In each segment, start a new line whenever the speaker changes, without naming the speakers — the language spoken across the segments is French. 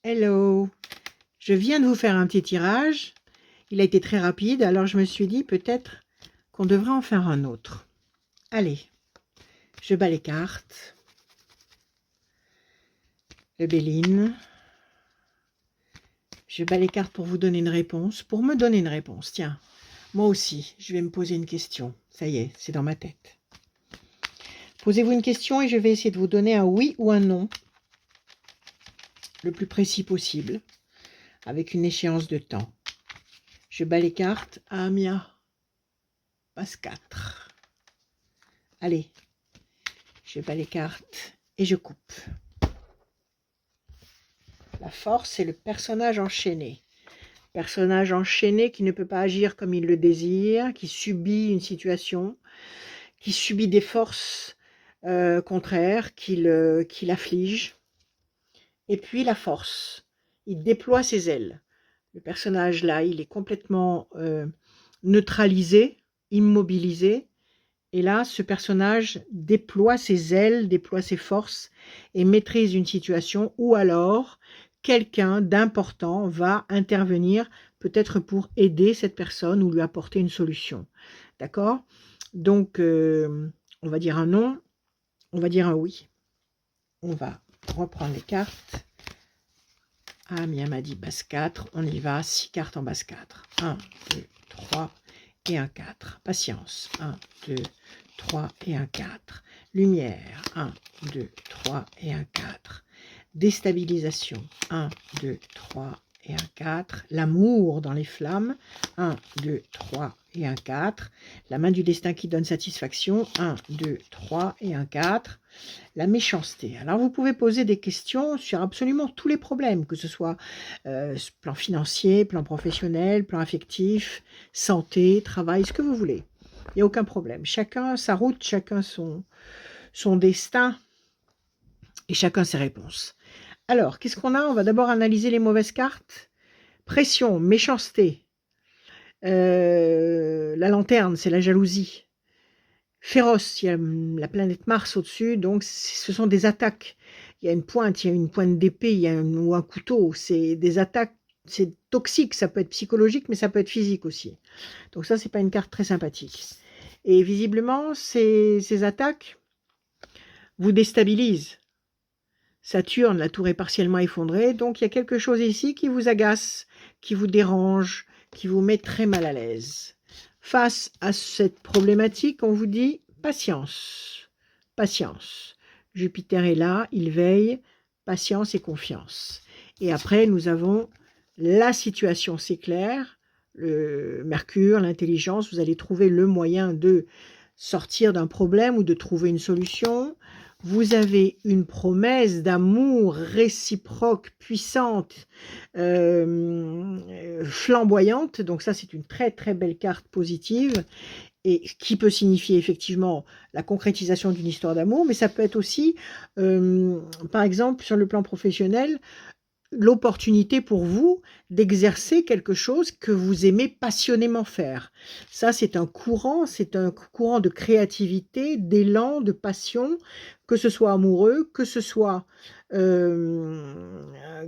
Hello, je viens de vous faire un petit tirage. Il a été très rapide, alors je me suis dit peut-être qu'on devrait en faire un autre. Allez, je bats les cartes. Le Béline. Je bats les cartes pour vous donner une réponse, pour me donner une réponse. Tiens, moi aussi, je vais me poser une question. Ça y est, c'est dans ma tête. Posez-vous une question et je vais essayer de vous donner un oui ou un non, le plus précis possible, avec une échéance de temps. Je bats les cartes. Amia. Passe 4. Allez, je bats les cartes et je coupe. La force, c'est le personnage enchaîné. Personnage enchaîné qui ne peut pas agir comme il le désire, qui subit une situation, qui subit des forces contraires qui l'affligent. Et puis la force, il déploie ses ailes. Le personnage là, il est complètement neutralisé, immobilisé. Et là, ce personnage déploie ses ailes, déploie ses forces et maîtrise une situation, ou alors quelqu'un d'important va intervenir peut-être pour aider cette personne ou lui apporter une solution. D'accord? Donc, on va dire un non, on va dire un oui. On va reprendre les cartes. Ah, Mia m'a dit base 4, on y va, 6 cartes en base 4. 1, 2, 3 et un 4. Patience, 1, 2, 3 et un 4. Lumière, 1, 2, 3 et un 4. Déstabilisation, 1, 2, 3 et un 4. L'amour dans les flammes, 1, 2, 3 et un 4. La main du destin qui donne satisfaction, 1, 2, 3 et un 4. La méchanceté. Alors vous pouvez poser des questions sur absolument tous les problèmes, que ce soit plan financier, plan professionnel, plan affectif, santé, travail, ce que vous voulez. Il n'y a aucun problème. Chacun sa route, chacun son destin et chacun ses réponses. Alors, qu'est-ce qu'on a? On va d'abord analyser les mauvaises cartes. Pression, méchanceté. La lanterne, c'est la jalousie. Féroce, il y a la planète Mars au-dessus, donc ce sont des attaques. Il y a une pointe d'épée, il y a ou un couteau. C'est des attaques, c'est toxique, ça peut être psychologique, mais ça peut être physique aussi. Donc ça, c'est pas une carte très sympathique. Et visiblement, ces attaques vous déstabilisent. Saturne, la tour est partiellement effondrée, donc il y a quelque chose ici qui vous agace, qui vous dérange, qui vous met très mal à l'aise. Face à cette problématique, on vous dit patience, patience. Jupiter est là, il veille, patience et confiance. Et après, nous avons la situation, c'est clair, le Mercure, l'intelligence, vous allez trouver le moyen de sortir d'un problème ou de trouver une solution. Vous avez une promesse d'amour réciproque, puissante, flamboyante. Donc ça, c'est une très très belle carte positive et qui peut signifier effectivement la concrétisation d'une histoire d'amour, mais ça peut être aussi, par exemple, sur le plan professionnel, l'opportunité pour vous d'exercer quelque chose que vous aimez passionnément faire. Ça, c'est un courant de créativité, d'élan, de passion, que ce soit amoureux, que ce soit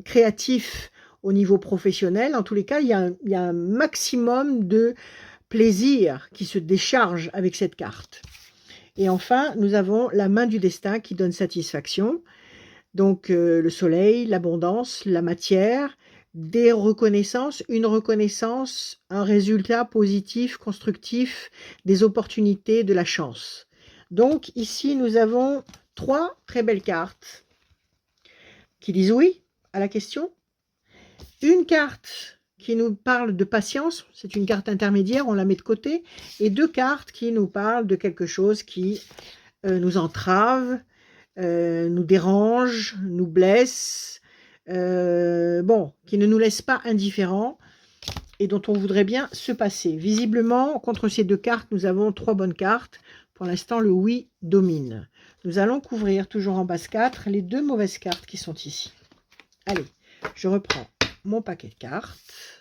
créatif au niveau professionnel. En tous les cas, il y a un maximum de plaisir qui se décharge avec cette carte. Et enfin, nous avons la main du destin qui donne satisfaction. Donc le soleil, l'abondance, la matière, des reconnaissances, une reconnaissance, un résultat positif, constructif, des opportunités, de la chance. Donc ici, nous avons 3 très belles cartes qui disent oui à la question. Une carte qui nous parle de patience, c'est une carte intermédiaire, on la met de côté. Et 2 cartes qui nous parlent de quelque chose qui nous entrave, nous dérange, nous blesse, bon, qui ne nous laisse pas indifférents et dont on voudrait bien se passer. Visiblement, contre ces 2 cartes, nous avons 3 bonnes cartes. Pour l'instant, le oui domine. Nous allons couvrir, toujours en base 4, les 2 mauvaises cartes qui sont ici. Allez, je reprends mon paquet de cartes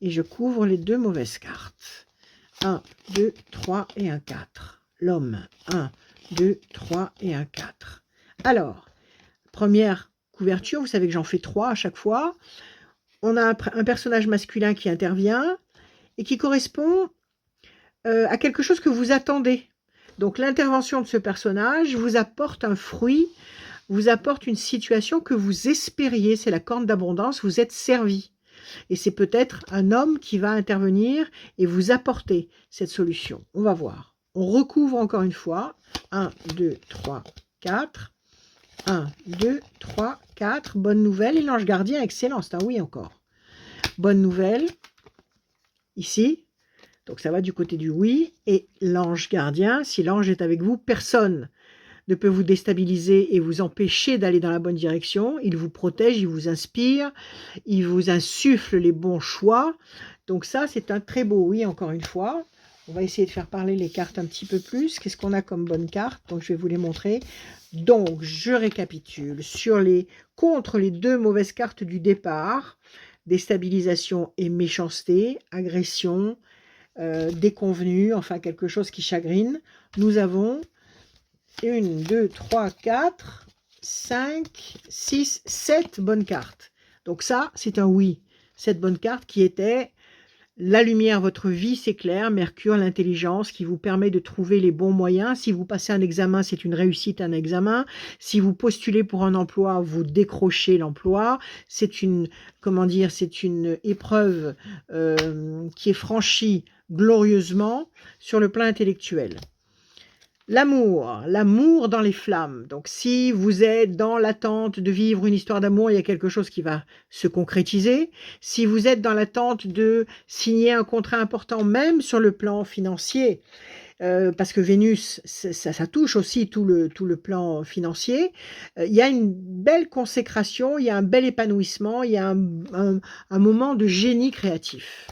et je couvre les 2 mauvaises cartes. 1, 2, 3 et un 4. L'homme, 1, 2, 3 et un 4. Alors, première couverture, vous savez que j'en fais 3 à chaque fois. On a un personnage masculin qui intervient et qui correspond à quelque chose que vous attendez. Donc l'intervention de ce personnage vous apporte un fruit, vous apporte une situation que vous espériez, c'est la corne d'abondance, vous êtes servi. Et c'est peut-être un homme qui va intervenir et vous apporter cette solution. On va voir. On recouvre encore une fois. 1, 2, 3, 4. 1, 2, 3, 4. Bonne nouvelle. Et l'ange gardien, excellent. C'est un oui encore. Bonne nouvelle. Ici. Donc ça va du côté du oui. Et l'ange gardien, si l'ange est avec vous, personne ne peut vous déstabiliser et vous empêcher d'aller dans la bonne direction. Il vous protège, il vous inspire, il vous insuffle les bons choix. Donc ça, c'est un très beau oui, encore une fois. On va essayer de faire parler les cartes un petit peu plus. Qu'est-ce qu'on a comme bonne carte? Donc, je vais vous les montrer. Donc, je récapitule. Contre les 2 mauvaises cartes du départ, déstabilisation et méchanceté, agression, déconvenue, enfin quelque chose qui chagrine, nous avons 1, 2, 3, 4, 5, 6, 7 bonnes cartes. Donc ça, c'est un oui. Cette bonne carte qui était la lumière, votre vie s'éclaire, Mercure, l'intelligence qui vous permet de trouver les bons moyens. Si vous passez un examen, c'est une réussite, un examen. Si vous postulez pour un emploi, vous décrochez l'emploi. C'est une, comment dire, c'est une épreuve qui est franchie glorieusement sur le plan intellectuel. L'amour dans les flammes. Donc, si vous êtes dans l'attente de vivre une histoire d'amour, il y a quelque chose qui va se concrétiser. Si vous êtes dans l'attente de signer un contrat important, même sur le plan financier, parce que Vénus, ça touche aussi tout le plan financier, il y a une belle consécration, il y a un bel épanouissement, il y a un moment de génie créatif.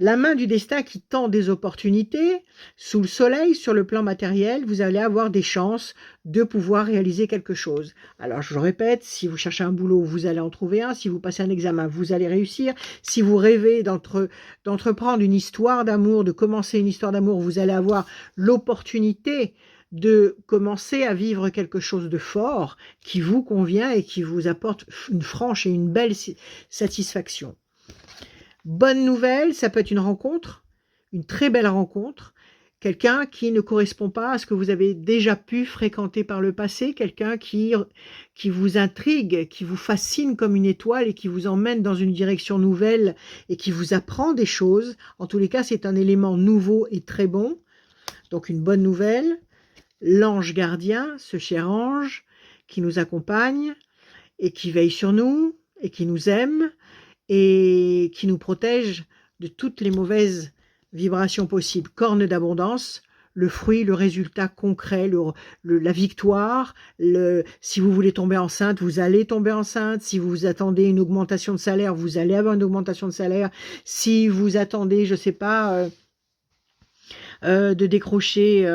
La main du destin qui tend des opportunités, sous le soleil, sur le plan matériel, vous allez avoir des chances de pouvoir réaliser quelque chose. Alors, je le répète, si vous cherchez un boulot, vous allez en trouver un. Si vous passez un examen, vous allez réussir. Si vous rêvez d'entreprendre une histoire d'amour, de commencer une histoire d'amour, vous allez avoir l'opportunité de commencer à vivre quelque chose de fort qui vous convient et qui vous apporte une franche et une belle satisfaction. Bonne nouvelle, ça peut être une rencontre, une très belle rencontre, quelqu'un qui ne correspond pas à ce que vous avez déjà pu fréquenter par le passé, quelqu'un qui vous intrigue, qui vous fascine comme une étoile et qui vous emmène dans une direction nouvelle et qui vous apprend des choses. En tous les cas, c'est un élément nouveau et très bon. Donc une bonne nouvelle. L'ange gardien, ce cher ange qui nous accompagne et qui veille sur nous et qui nous aime, et qui nous protège de toutes les mauvaises vibrations possibles. Corne d'abondance, le fruit, le résultat concret, la victoire. Si vous voulez tomber enceinte, vous allez tomber enceinte. Si vous attendez une augmentation de salaire, vous allez avoir une augmentation de salaire. Si vous attendez, je ne sais pas, de décrocher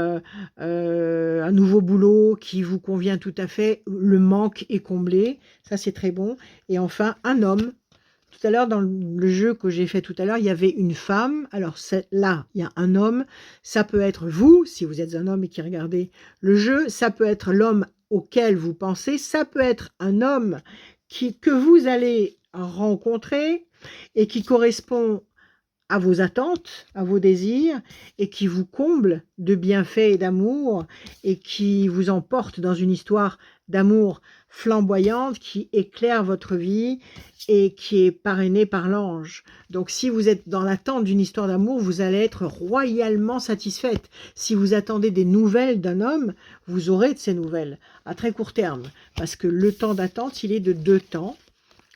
un nouveau boulot qui vous convient tout à fait, le manque est comblé. Ça, c'est très bon. Et enfin, un homme. Tout à l'heure, dans le jeu que j'ai fait tout à l'heure, il y avait une femme. Alors là, il y a un homme. Ça peut être vous, si vous êtes un homme et qui regardez le jeu. Ça peut être l'homme auquel vous pensez. Ça peut être un homme que vous allez rencontrer et qui correspond à vos attentes, à vos désirs, et qui vous comble de bienfaits et d'amour, et qui vous emporte dans une histoire d'amour flamboyante, qui éclaire votre vie, et qui est parrainée par l'ange. Donc si vous êtes dans l'attente d'une histoire d'amour, vous allez être royalement satisfaite. Si vous attendez des nouvelles d'un homme, vous aurez de ces nouvelles, à très court terme, parce que le temps d'attente, il est de 2 temps.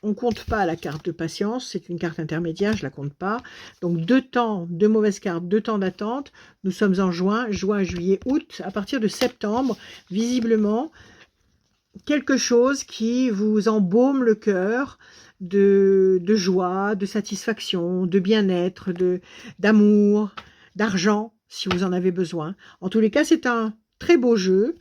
On ne compte pas la carte de patience, c'est une carte intermédiaire, je ne la compte pas. Donc 2 temps, 2 mauvaises cartes, 2 temps d'attente. Nous sommes en juin, juillet, août. À partir de septembre, visiblement, quelque chose qui vous embaume le cœur de joie, de satisfaction, de bien-être, d'amour, d'argent, si vous en avez besoin. En tous les cas, c'est un très beau jeu.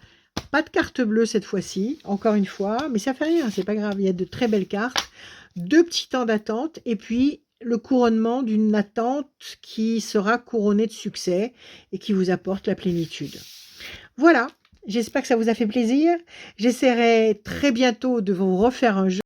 Pas de carte bleue cette fois-ci, encore une fois, mais ça fait rien, c'est pas grave, il y a de très belles cartes, 2 petits temps d'attente, et puis le couronnement d'une attente qui sera couronnée de succès et qui vous apporte la plénitude. Voilà, J'espère que ça vous a fait plaisir. J'essaierai très bientôt de vous refaire un jeu.